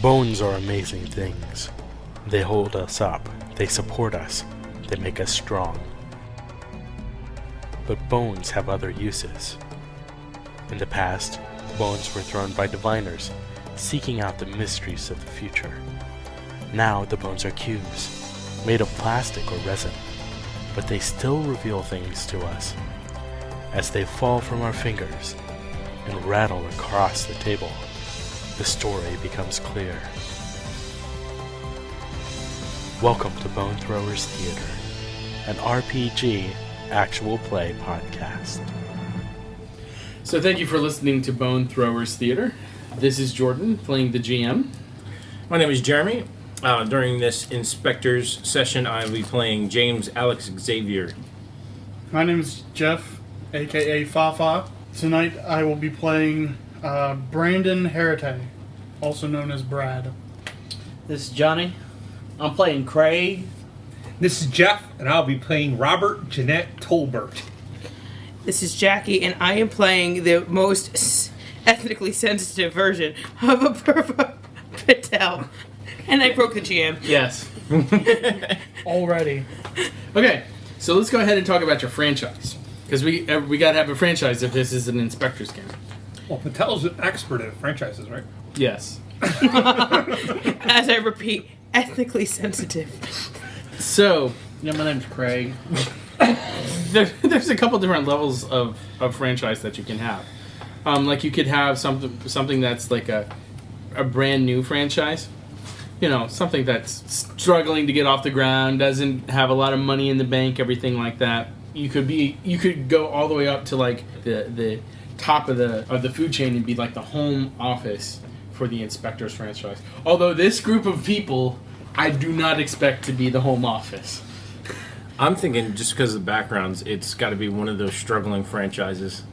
Bones are amazing things. They hold us up, they support us, they make us strong. But bones have other uses. In the past, bones were thrown by diviners, seeking out the mysteries of the future. Now the bones are cubes, made of plastic or resin, but they still reveal things to us. As they fall from our fingers and rattle across the table, the story becomes clear. Welcome to Bone Throwers Theater, an RPG actual play podcast. So thank you for listening to Bone Throwers Theater. This is Jordan, playing the GM. My name is Jeremy. During this Inspectres session, I will be playing James Alex Xavier. My name is Jeff, a.k.a. Fafa. Tonight I will be playing Brandon Hargitay, also known as Brad. This is Johnny. I'm playing Kraig. This is Jeff, and I'll be playing Robert Janette Tolbert. This is Jackie, and I am playing the most ethnically sensitive version of Apurva, Patell. And I broke the GM. Yes. Already. Okay, so let's go ahead and talk about your franchise. Because we got to have a franchise if this is an Inspectres game. Well, Patell's an expert at franchises, right? Yes. As I repeat, ethnically sensitive. So, Yeah, my name's Kraig. there's a couple different levels of franchise that you can have. Like you could have something that's like a brand new franchise. You know, something that's struggling to get off the ground, doesn't have a lot of money in the bank, everything like that. You could go all the way up to like the top of the food chain and be like the home office for the Inspectres franchise. Although this group of people, I do not expect to be the home office. I'm thinking, just because of the backgrounds, it's got to be one of those struggling franchises.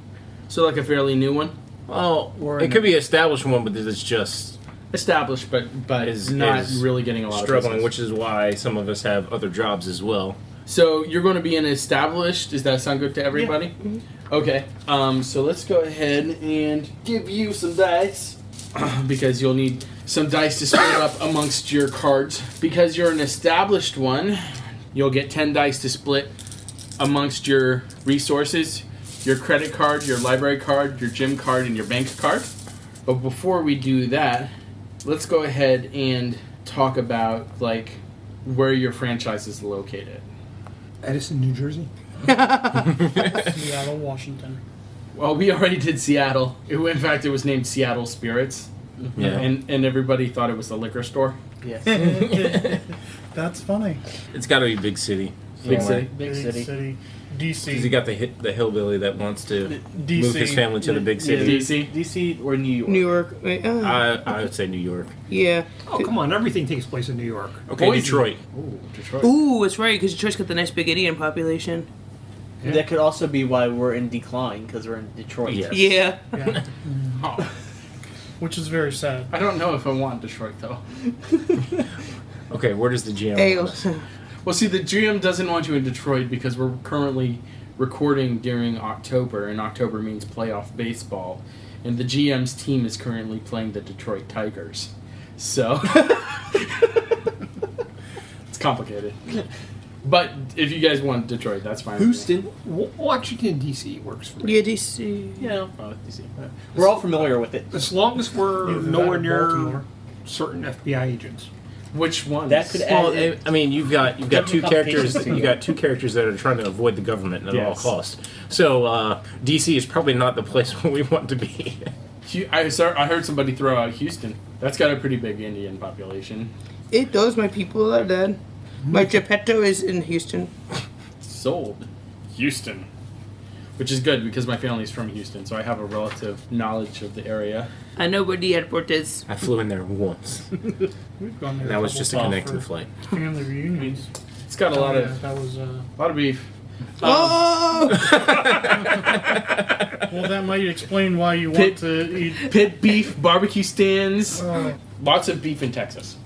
So like a fairly new one? Well, it could be an established one, but it's just Established, but is not really getting a lot struggling, of business. which is why some of us have other jobs as well. So you're going to be an established. Does that sound good to everybody? Yeah. Mm-hmm. Okay. So let's go ahead and give you some dice because you'll need some dice to split up amongst your cards. Because you're an established one, you'll get 10 dice to split amongst your resources, your credit card, your library card, your gym card, and your bank card. But before we do that, let's go ahead and talk about like where your franchise is located. Edison, New Jersey. Seattle, Washington. Well, we already did Seattle. In fact, it was named Seattle Spirits. Yeah. And everybody thought it was a liquor store. Yes. That's funny. It's got to be big city. Big somewhere. city. Big city. DC. Because you got the hillbilly that wants to DC. move his family to the big city. DC. DC or New York? New York. Wait, I would say New York. yeah. Oh, come on. Everything takes place in New York. Okay, Boise. Detroit. Ooh, Detroit. Ooh, that's right, because Detroit's got the nice big Indian population. Yeah. That could also be why we're in decline, because we're in Detroit. Yes. Yeah. Yeah. Oh, Which is very sad. I don't know if I want Detroit, though. Okay, where does the GM Hey, want us? Well, see, the GM doesn't want you in Detroit because we're currently recording during October, and October means playoff baseball. And the GM's team is currently playing the Detroit Tigers. So, it's complicated. But if you guys want Detroit, that's fine. Houston, Washington, D.C. works for me. Yeah, DC. Yeah. Oh, DC. We're all familiar with it. As long as we're Either that nowhere or near Baltimore. certain FBI agents. Which one? That could Well, add. I mean, you've got two Government characters. complications. You got two characters that are trying to avoid the government at all Yes. costs. So DC is probably not the place where we want to be. I heard somebody throw out Houston. That's got a pretty big Indian population. It does. My people are dead. My Geppetto is in Houston. Sold. Houston. Which is good because my family's from Houston, so I have a relative knowledge of the area. I know where the airport is. I flew in there once, We've gone there and that was just to couple connect to the times flight. for family reunions. It's got a lot Yeah, of that was. beef. Oh! Well, that might explain why you want to eat. Pit beef, barbecue stands. Oh. Lots of beef in Texas.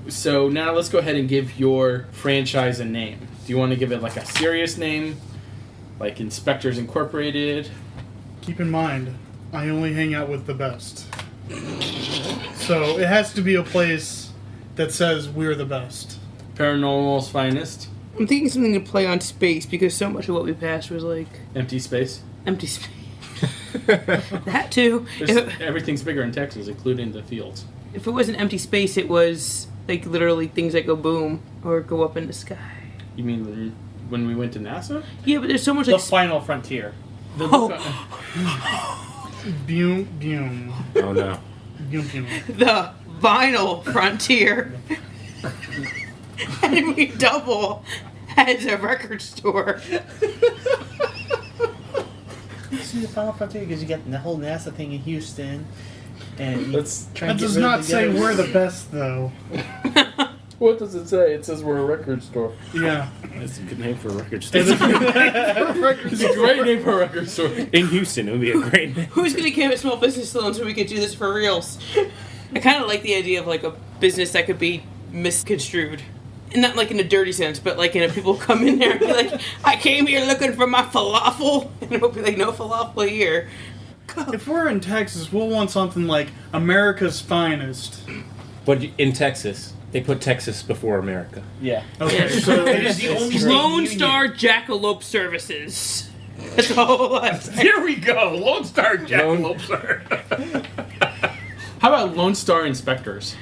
So now let's go ahead and give your franchise a name. Do you want to give it like a serious name? Like Inspectres Incorporated? Keep in mind, I only hang out with the best. So it has to be a place that says we're the best. Paranormal's finest. I'm thinking something to play on space because so much of what we passed was like Empty space. empty space. That too. Everything's bigger in Texas, including the fields. If it wasn't empty space, it was like literally things that go boom or go up in the sky. You mean when we went to NASA? Yeah, but there's so much The like. final frontier. Oh, Boom, boom, Oh no. boom, boom. the vinyl frontier. And we double as a record store. See the final frontier because you got the whole NASA thing in Houston, and Let's- try That and get does rid of not the say guys. we're the best, though. What does it say? It says we're a record store. Yeah. That's a good name for a record store. It's a great name for a record store. In Houston, it would be a great name. Who's gonna give a small business loan so we could do this for reals? I kind of like the idea of like a business that could be misconstrued. And not like in a dirty sense, but like in a people come in there and be like, I came here looking for my falafel. And it'll be like, no falafel here. If we're in Texas, we'll want something like America's finest. But in Texas, they put Texas before America. Yeah. Okay, so It is the only state Lone union. Star Jackalope Services. That's all I'm saying. Here we go. Lone Star Jackalope, sir. How about Lone Star Inspectors?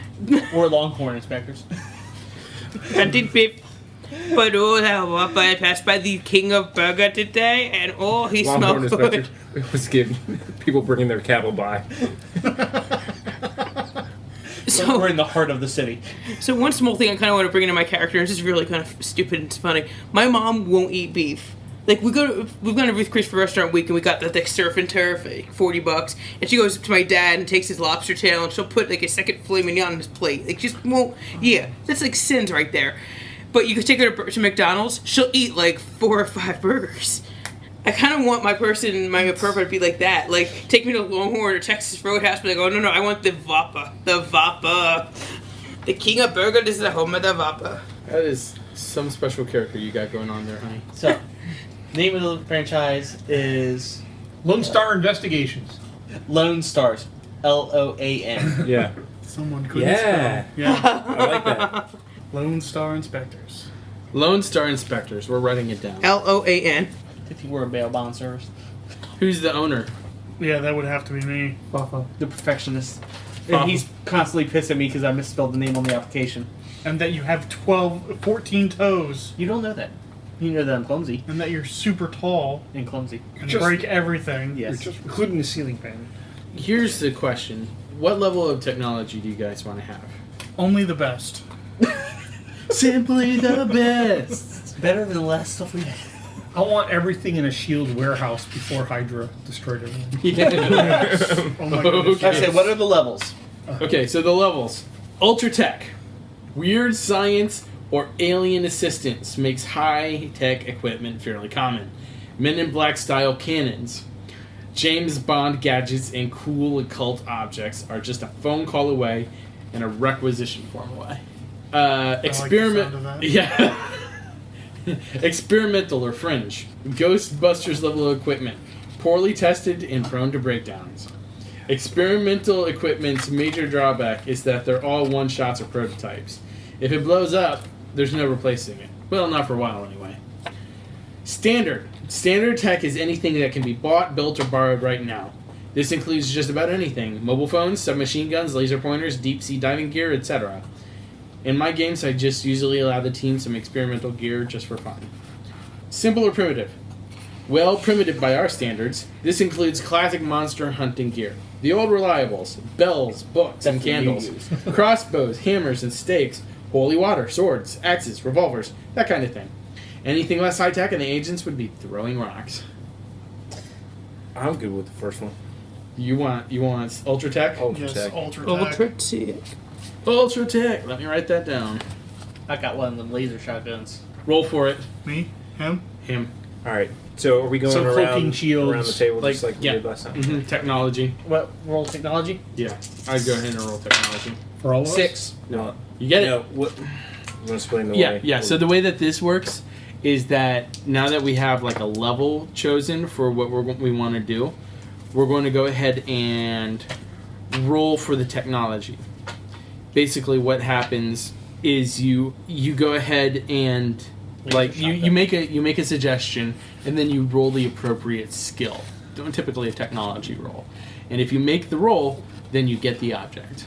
Or Longhorn Inspectors. I did beep. But oh, I passed by the king of burger today, and oh, he Longhorn smelled good. Inspector was giving people bringing their cattle by. So, We're in the heart of the city. So one small thing I kind of want to bring into my character, and this is really kind of stupid and funny. My mom won't eat beef. Like we've gone to Ruth Chris for Restaurant Week, and we got the surf and turf, like $40, and she goes up to my dad and takes his lobster tail, and she'll put like a second filet mignon on his plate. Like just won't. Yeah, that's like sins right there. But you could take her to McDonald's, she'll eat like 4 or 5 burgers. I kind of want my Apurva to be like that. Like, take me to Longhorn or Texas Roadhouse, but like, oh no, I want the Vapa. The Vapa. The king of burger, this is the home of the Vapa. That is some special character you got going on there, honey. So, name of the franchise is Lone Star Investigations. Lone Stars. LOAN. Yeah. someone couldn't Yeah. spell. Yeah. I like that. Lone Star Inspectors. Lone Star Inspectors. We're writing it down. LOAN. If you were a bail bond service. Who's the owner? Yeah, that would have to be me. Fafa. The perfectionist. Fafa. And he's constantly pissed at me because I misspelled the name on the application. And that you have 14 toes. You don't know that. You know that I'm clumsy. And that you're super tall. And clumsy. And Just- break everything. Yes. Including the ceiling fan. Here's the question. What level of technology do you guys want to have? Only the best. Simply the best. Better than the last stuff we had. I want everything in a shield warehouse before Hydra destroyed everything. Yeah. Oh my goodness. Okay. I said, what are the levels? Okay, so the levels. Ultra tech. Weird science or alien assistance makes high-tech equipment fairly common. Men in Black style cannons. James Bond gadgets and cool occult objects are just a phone call away and a requisition form away. Experiment. sound of that. Yeah. Experimental or fringe. Ghostbusters level equipment. Poorly tested and prone to breakdowns. Experimental equipment's major drawback is that they're all one-shots or prototypes. If it blows up, there's no replacing it. Well, not for a while anyway. Standard. Standard tech is anything that can be bought, built, or borrowed right now. This includes just about anything. Mobile phones, submachine guns, laser pointers, deep-sea diving gear, etc. In my games, I just usually allow the team some experimental gear just for fun. Simple or primitive? Well, primitive by our standards. This includes classic monster hunting gear. The old reliables, bells, books, and That's what you candles. use. Crossbows, hammers, and stakes. Holy water, swords, axes, revolvers, that kind of thing. Anything less high-tech and the agents would be throwing rocks. I'm good with the first one. You want Ultra Tech? Ultra Yes, tech. Ultra Tech. Ultra Tech. Ultra Tech. Let me write that down. I got one of them laser shotguns. Roll for it. Me? Him? Him. All right. So are we going So cloaking around shields, the table like- just like yeah. we did last time? Mm-hmm. Technology. What? Roll technology? Yeah. I'd go ahead and roll technology. For all of us? 6. No. You get it? No. What? You want to explain the Yeah, way? yeah. So the way that this works is that now that we have like a level chosen for what we want to do, we're going to go ahead and roll for the technology. basically what happens is you go ahead and like you make a suggestion, and then you roll the appropriate skill. Typically a technology roll, and if you make the roll, then you get the object.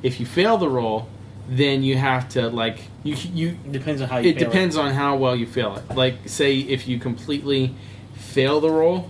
If you fail the roll, then you have to like you. Depends on how you. It depends on how well you fail it. Like say if you completely fail the roll,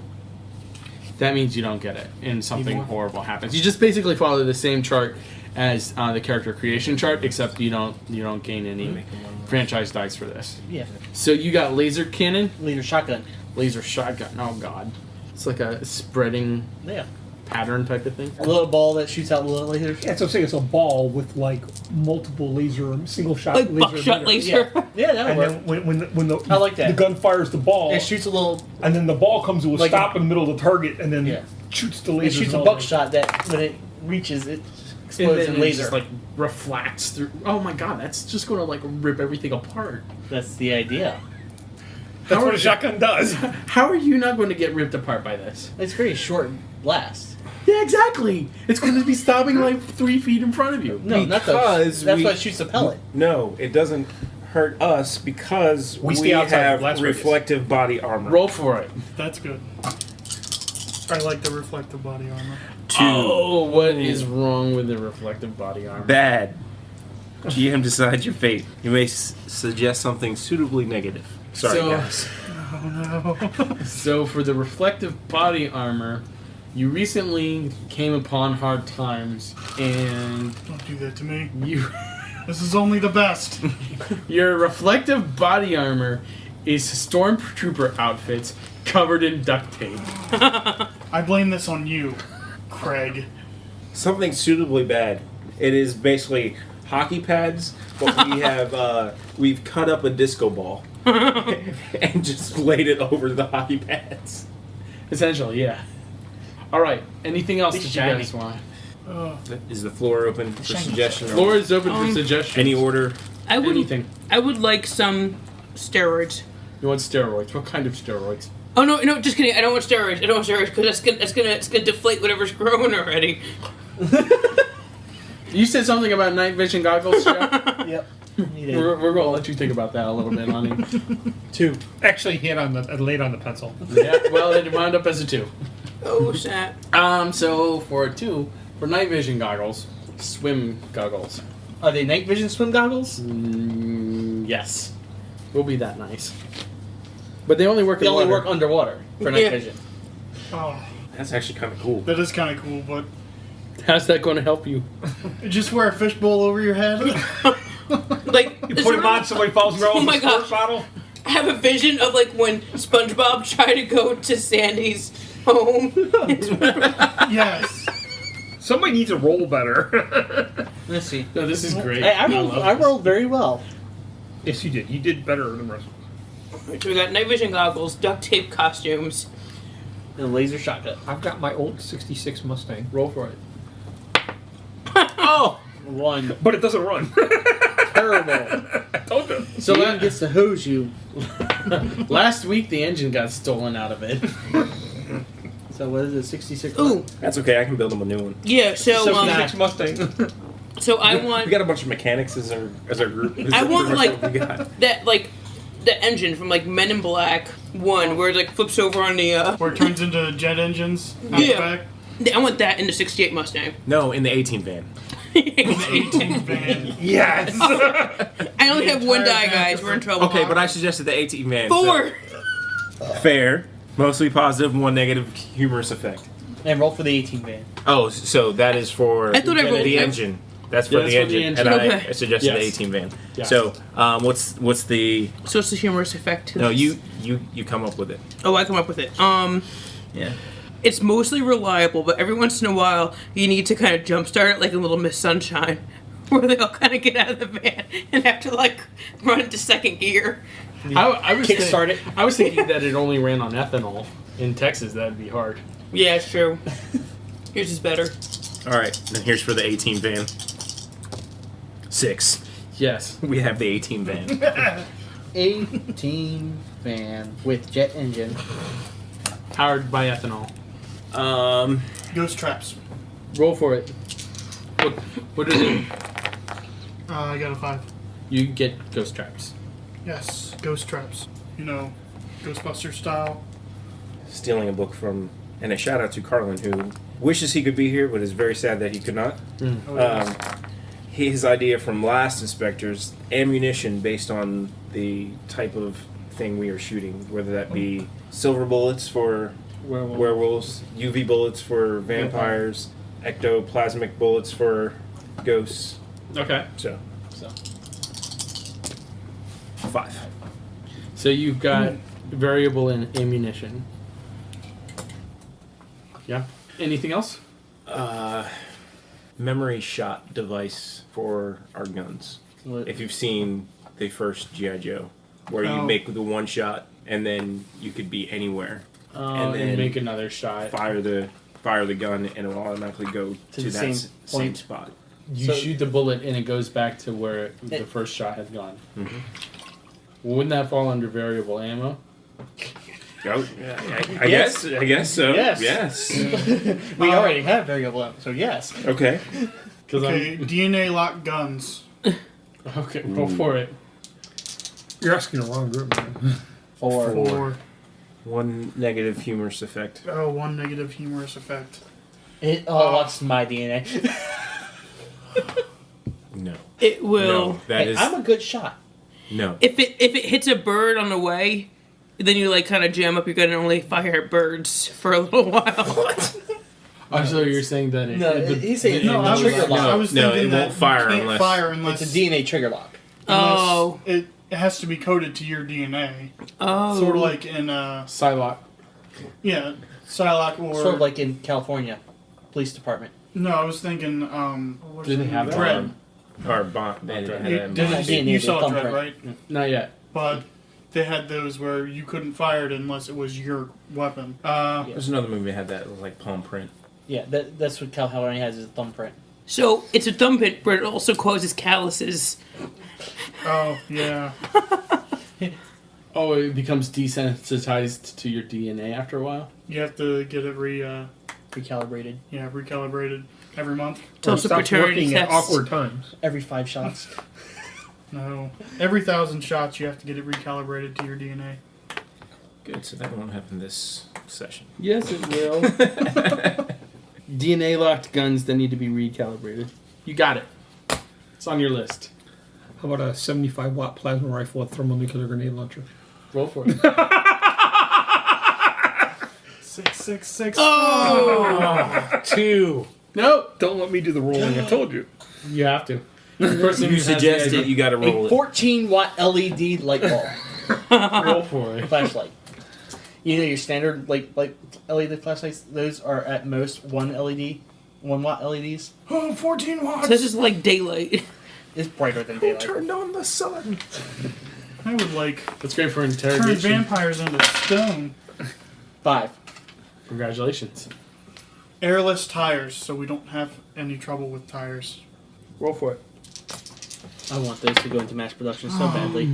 that means you don't get it, and something horrible happens. You just basically follow the same chart as the character creation chart, except you don't gain any franchise dice for this. Yeah. So you got laser cannon, Laser shotgun. laser shotgun. Oh god, it's like a spreading Yeah. pattern type of thing. A little ball that shoots out little lasers. Yeah, so I'm saying it's a ball with like multiple single shot Like laser. buckshot emitters. laser. Yeah, that'll And work. then when the I like that. the gun fires the ball, It shoots a little. and then the ball comes to a Like stop in the middle of the target, and then Yeah. shoots the laser. It shoots a buckshot that when it reaches, it And explodes then in it laser. just like reflects through. Oh my god, that's just going to like rip everything apart. That's the idea. That's How what are- a shotgun does. How are you not going to get ripped apart by this? It's very short blast. Yeah, exactly. It's going to be stopping like 3 feet in front of you. No, not the. Because That's we- why it shoots a pellet. No, it doesn't hurt us because We we, stay outside the have blast radius. reflective body armor. Roll for it. That's good. I like the reflective body armor. Oh, what is wrong with the reflective body armor? Bad. GM decides your fate. You may suggest something suitably negative. Sorry, So- guys. So for the reflective body armor, you recently came upon hard times, and Don't do that to me. you This is only the best. your reflective body armor is stormtrooper outfits covered in duct tape. I blame this on you, Kraig. Something suitably bad. It is basically hockey pads, but we have we've cut up a disco ball and just laid it over the hockey pads. Essentially, yeah. All right. Anything else It's that you shiny. guys want? Is the floor open for suggestion? Floor is open for suggestions. Any order? I would. Anything. I would like some steroids. You want steroids? What kind of steroids? Oh no, just kidding. I don't want steroids. I don't want steroids because it's gonna deflate whatever's growing already. You said something about night vision goggles, Jeff? Yep. We're going to let you think about that a little bit, honey. 2. Actually, he had laid on the pencil. Yeah, well, it wound up as a 2. Oh, sad. So for a 2, for night vision goggles, swim goggles. Are they night vision swim goggles? Yes. We'll be that nice. But they only work They in only water. work underwater for night Yeah. vision. Oh, That's actually kind of cool. that is kind of cool, but How's that going to help you? just wear a fishbowl over your head. Like You put him on, somebody falls around Oh my with a squirt gosh. bottle. I have a vision of like when SpongeBob tried to go to Sandy's home. Yes. Somebody needs to roll better. Let's see. No, this is great. Hey, I rolled very well. Yes, you did. You did better than the rest. So we got night vision goggles, duct tape costumes. And a laser shotgun. I've got my old '66 Mustang, Roll for it. Oh! 1. but it doesn't run. Terrible. I told you. So Ian gets to hose you. last week the engine got stolen out of it. So what is it? 66. Ooh, That's okay. I can build them a new one. yeah. So '66 Mustang. so I We want got a bunch of mechanics as our group. This I is want, pretty much like- what we got. that like the engine from like Men in Black 1 where it like flips over on the. Where it turns into jet engines. Out Yeah. the back. I want that in the '68 Mustang. No, in the 18 van. 18 van. Yes. I only have one die, entire guys. We're in trouble. Okay, but I suggested the 18 van. 4. So, fair. Mostly positive, one negative humorous effect. And roll for the 18 van. Oh, so that is for I thought I rolled the that. engine. That's for, Yeah, the, that's for the engine. engine. And Okay. I suggested the Yes. 18 van. Yeah. So, what's the? So it's the humorous effect. to No, this. you come up with it. Oh, I come up with it. Yeah. It's mostly reliable, but every once in a while you need to kind of jumpstart it, like in Little Miss Sunshine, where they all kind of get out of the van and have to like run into second gear. I was Kickstart it. I was thinking that it only ran on ethanol. In Texas, that'd be hard. Yeah, it's true. Yours is better. All right. Then here's for the 18 van. 6. Yes. We have the 18 van. 18 van with jet engine. Powered by ethanol. Ghost traps. Roll for it. What is it? I got a 5. You get ghost traps. Yes, ghost traps. You know, Ghostbuster style. Stealing a book from, and a shout out to Carlin, who wishes he could be here, but is very sad that he could not. Oh, yes. His idea from last Inspectors, ammunition based on the type of thing we are shooting, whether that be silver bullets for werewolves, UV bullets for vampires, ectoplasmic bullets for ghosts. Okay. So 5. So you've got variable in ammunition. Yeah. Anything else? Memory shot device for our guns. If you've seen the first G.I. Joe, where you make the one shot and then you could be anywhere, And then make another shot. fire the gun, and it'll automatically go to the that same same point. spot. You shoot the bullet and it goes back to where the first shot had gone. Wouldn't that fall under variable ammo? Oh, I guess so. Yes. We already have variable ammo, so yes. Okay. Okay, DNA locked guns. Okay, roll for it. You're asking the wrong group, man. 4. 1 negative humorous effect. Oh, 1 negative humorous effect. It unlocks my DNA. No. It will. No, that Hey, is I'm a good shot. no. If it hits a bird on the way, then you like kind of jam up your gun and only fire at birds for a little while. Oh, so you're saying that it... No, he's saying No, I was, trigger lock. I was No, thinking it that won't fire you can't unless- fire unless It's a DNA trigger lock. Oh. it has to be coded to your DNA. Oh. Sort of like in Psylocke. yeah, Psylocke or Sort of like in California Police Department. no, I was thinking Do they have that? Dread. Or bond. They didn't have You, that in didn't mind. have DNA, you they saw Dread, thumbprint. right? Not yet. But they had those where you couldn't fire it unless it was your weapon. There's another movie that had that. It was like palm print. Yeah, that's what California has is a thumbprint. So it's a thumbprint, but it also causes calluses. Oh yeah. Oh, it becomes desensitized to your DNA after a while? You have to get it Recalibrated recalibrated every month. Till Or it's a stops paternity working at test. awkward times. every 5 shots. No, every 1,000 shots you have to get it recalibrated to your DNA. Good. So that won't happen this session. Yes, it will. DNA locked guns that need to be recalibrated. You got it. It's on your list. How about a 75-watt plasma rifle with thermonuclear grenade launcher? Roll for it. 666. Oh! 2. Nope. Don't let me do the rolling. I told you. You have to. The person If who you has the suggest idea- it, you got to roll A it. 14-watt LED light bulb. roll for it. Flashlight. You know your standard like LED flashlights, those are at most 1 LED, 1 watt LEDs. Oh, 14 watts. So this is like daylight. It's brighter than daylight. Turned on the sun. I would like That's great for turn interrogation. vampires into stone. 5. Congratulations. Airless tires, so we don't have any trouble with tires. Roll for it. I want those to go into mass production so badly.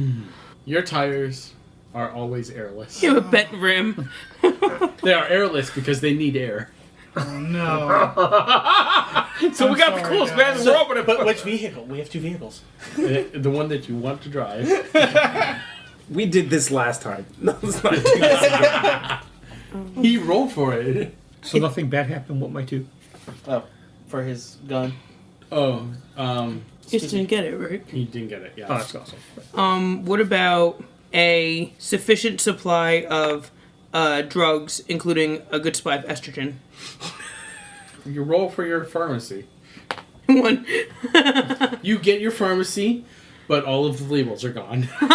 Your tires are always airless. You have a bent rim. They are airless because they need air. Oh no. So we got the sorry, coolest guys. man. We're opening. But which vehicle? We have 2 vehicles. The one that you want to drive. We did this last time. No, let's not do this. He rolled for it. So nothing bad happened with my 2. Oh, for his gun. Oh, Just didn't get it, right? you didn't get it. Yeah. Oh, that's awesome. What about a sufficient supply of drugs, including a good supply of estrogen? You roll for your pharmacy. One. You get your pharmacy, but all of the labels are gone. God.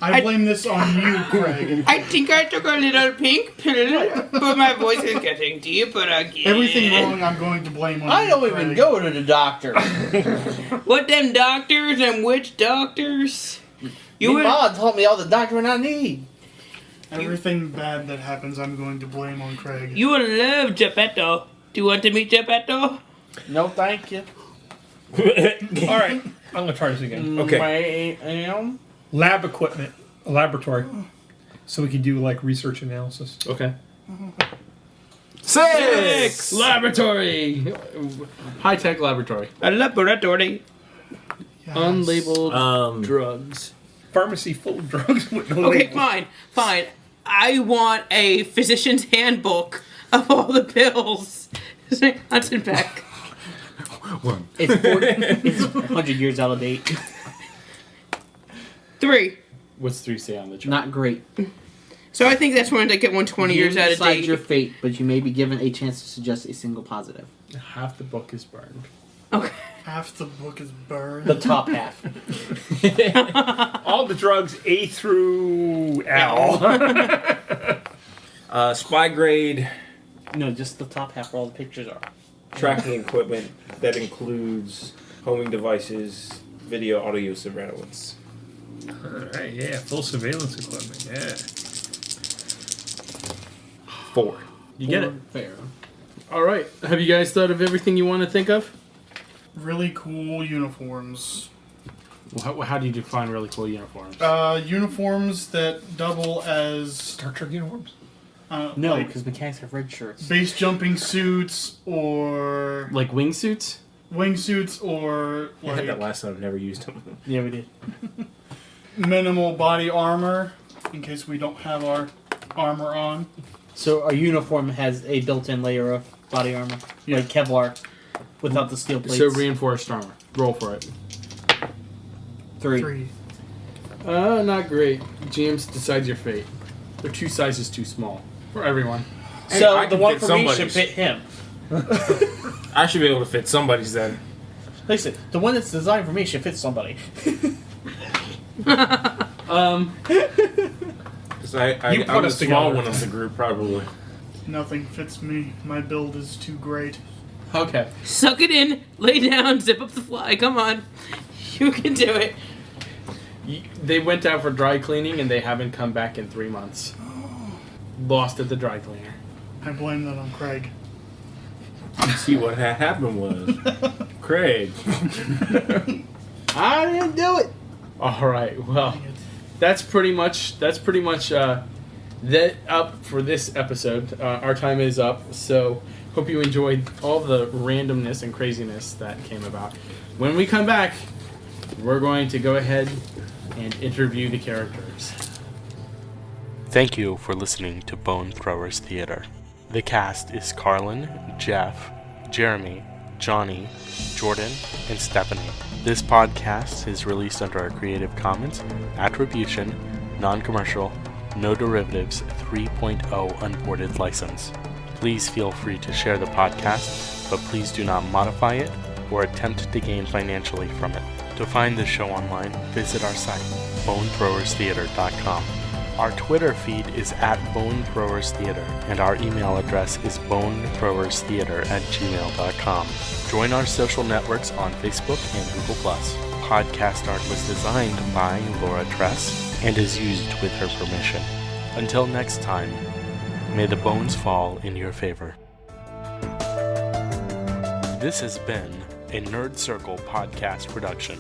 I blame this on you, Kraig. I think I took a little pink pill, but my voice is getting deeper again. Everything wrong, I'm going to blame on I you, don't even Kraig. go to the doctor. What them doctors and witch doctors? You Your would, mom taught me all the doctoring I need. Everything bad that happens, I'm going to blame on Kraig. you would love Geppetto. Do you want to meet Geppetto? No, thank you. All right. I'm going to try this again. Okay. Ma'am. Lab equipment. A laboratory. So we can do like research analysis. Okay. 6! Laboratory. High tech laboratory. A laboratory. Unlabeled drugs. Pharmacy full of drugs with no Okay, label. fine. I want a physician's handbook of all the pills. Hudson Beck. It's 100 years out of date. 3. What's 3 say on the chart? Not great. So I think that's when I get 120 years out of decide date. your fate, but you may be given a chance to suggest a single positive. Half the book is burned. Okay. Half the book is burned. The top half. All the drugs A through L. Spy grade No, just the top half where all the pictures are. tracking equipment that includes homing devices, video, audio surveillance. Alright, yeah, full surveillance equipment, yeah. 4. You get it. Fair. All right. Have you guys thought of everything you want to think of? Really cool uniforms. Well, how do you define really cool uniforms? Uniforms that double as Star Trek uniforms? No, like because mechanics have red shirts. base jumping suits or Like wingsuits? wingsuits or I had that like last time. I've never used them. Yeah, we did. minimal body armor in case we don't have our armor on. So a uniform has a built-in layer of body armor, Yeah. like Kevlar, without the steel plates. So reinforced armor. Roll for it. 3. Not great. James decides your fate. They're 2 sizes too small for everyone. Hey, So I the can one fit for me should somebody's. fit him. I should be able to fit somebody's then. Listen, the one that's designed for me should fit somebody. Because You put I'm the us small together. one of the group, probably. Nothing fits me. My build is too great. Okay. Suck it in, lay down, zip up the fly. Come on. You can do it. They went out for dry cleaning and they haven't come back in 3 months. Lost at the dry cleaner. I blame that on Kraig. See what had happened was Kraig. I didn't do it. All right. Well, that's pretty much that up for this episode. Our time is up. So hope you enjoyed all the randomness and craziness that came about. When we come back, we're going to go ahead and interview the characters. Thank you for listening to Bone Throwers Theater. The cast is Carlin, Jeff, Jeremy, Johnny, Jordan, and Stephanie. This podcast is released under our Creative Commons Attribution, Non-Commercial, No Derivatives 3.0 Unported license. Please feel free to share the podcast, but please do not modify it or attempt to gain financially from it. To find the show online, visit our site, bonethrowerstheater.com. Our Twitter feed is @bonethrowerstheater, and our email address is bonethrowerstheater@gmail.com. Join our social networks on Facebook and Google+. Podcast art was designed by Laura Tress and is used with her permission. Until next time, may the bones fall in your favor. This has been a Nerd Circle podcast production.